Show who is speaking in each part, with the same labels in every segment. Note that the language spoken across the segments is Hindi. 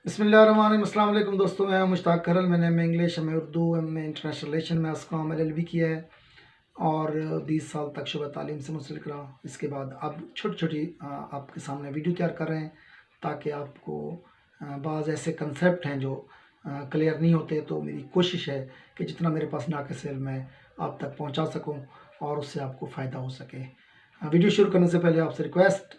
Speaker 1: बिस्मिल्लाहिर्रहमानिर्रहीम। अस्सलाम वालेकुम दोस्तों, मैं मुश्ताक खरल। मैंने M English M Urdu M international relation में असकाम LLB किया है और 20 साल तक शुबा तालीम से मुंसलिक रहा। इसके बाद अब छोटी छोटी आपके सामने वीडियो तैयार कर रहे हैं ताकि आपको बाज़ ऐसे कंसेप्ट हैं जो क्लियर नहीं होते, तो मेरी कोशिश है कि जितना मेरे पास नाक़िस इल्म है आप तक पहुंचा सकूं और उससे आपको फ़ायदा हो सके। वीडियो शुरू करने से पहले आपसे रिक्वेस्ट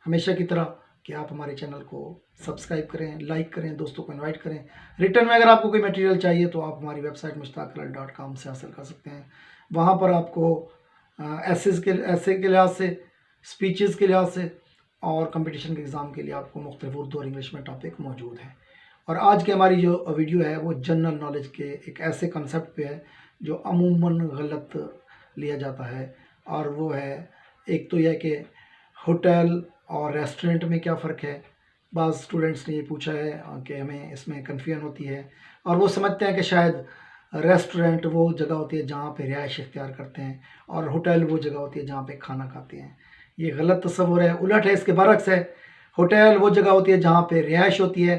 Speaker 1: हमेशा की तरह कि आप हमारे चैनल को सब्सक्राइब करें, लाइक करें, दोस्तों को इनवाइट करें। रिटर्न में अगर आपको कोई मटेरियल चाहिए तो आप हमारी वेबसाइट mushtaqkharal.com से हासिल कर सकते हैं। वहाँ पर आपको ऐसे के लिहाज से, स्पीचेस के लिहाज से और कंपटीशन के एग्ज़ाम के लिए आपको मुख्तलिफ उर्दू और इंग्लिश में टॉपिक मौजूद हैं। और आज की हमारी जो वीडियो है वो जनरल नॉलेज के एक ऐसे कंसेप्ट पे है जो अमूमन गलत लिया जाता है, और वो है, एक तो यह कि होटल और रेस्टोरेंट में क्या फ़र्क है। बाज़ स्टूडेंट्स ने ये पूछा है कि हमें इसमें कन्फ्यूजन होती है और वो समझते हैं कि शायद रेस्टोरेंट वो जगह होती है जहाँ पे रिहाइश इख्तियार करते हैं और होटल वो जगह होती है जहाँ पे खाना खाते हैं। ये गलत तस्वुर है, उलट है, इसके बरक्स है। होटल वो जगह होती है जहाँ पे रिहाइश होती है,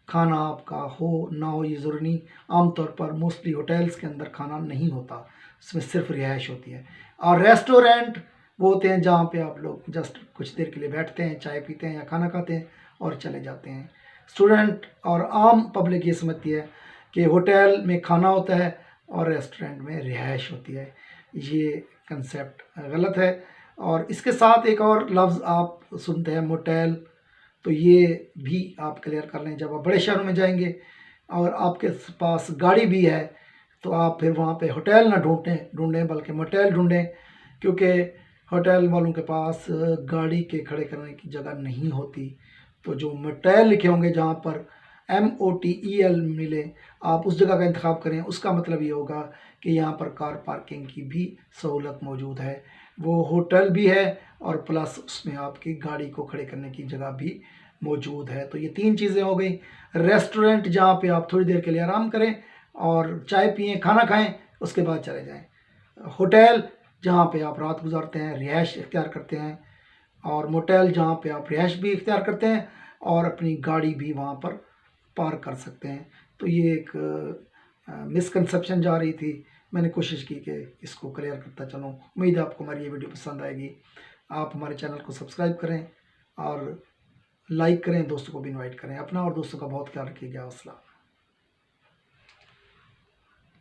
Speaker 1: खाना आपका हो ना हो ये ज़रूरी नहीं। आमतौर पर मोस्टली होटल्स के अंदर खाना नहीं होता, इसमें सिर्फ रिहाइश होती है। और रेस्टोरेंट वो होते हैं जहाँ पे आप लोग जस्ट कुछ देर के लिए बैठते हैं, चाय पीते हैं या खाना खाते हैं और चले जाते हैं। स्टूडेंट और आम पब्लिक ये समझती है कि होटल में खाना होता है और रेस्टोरेंट में रिहाइश होती है। ये कंसेप्ट गलत है। और इसके साथ एक और लफ्ज़ आप सुनते हैं, मोटेल, तो ये भी आप क्लियर कर लें। जब आप बड़े शहरों में जाएंगे और आपके पास गाड़ी भी है तो आप फिर वहाँ पे होटल ना ढूंढें बल्कि मोटेल ढूंढें, क्योंकि होटल वालों के पास गाड़ी के खड़े करने की जगह नहीं होती। तो जो मोटेल लिखे होंगे जहाँ पर MOTEL मिले, आप उस जगह का इंतखाब करें। उसका मतलब ये होगा कि यहाँ पर कार पार्किंग की भी सहूलत मौजूद है, वो होटल भी है और प्लस उसमें आपकी गाड़ी को खड़े करने की जगह भी मौजूद है। तो ये तीन चीज़ें हो गई। रेस्टोरेंट जहाँ पे आप थोड़ी देर के लिए आराम करें और चाय पिएँ, खाना खाएं, उसके बाद चले जाएं। होटल जहाँ पे आप रात गुजारते हैं, रिहाइश इख्तियार करते हैं। और मोटेल जहाँ पे आप रिहाइश भी इख्तियार करते हैं और अपनी गाड़ी भी वहाँ पर पार्क कर सकते हैं। तो ये एक मिसकंसेप्शन जा रही थी, मैंने कोशिश की कि इसको क्लियर करता चलूँ। उम्मीद है आपको हमारी ये वीडियो पसंद आएगी। आप हमारे चैनल को सब्सक्राइब करें और लाइक करें, दोस्तों को भी इनवाइट करें। अपना और दोस्तों का बहुत ख्याल रखिएगा। अस्सलाम।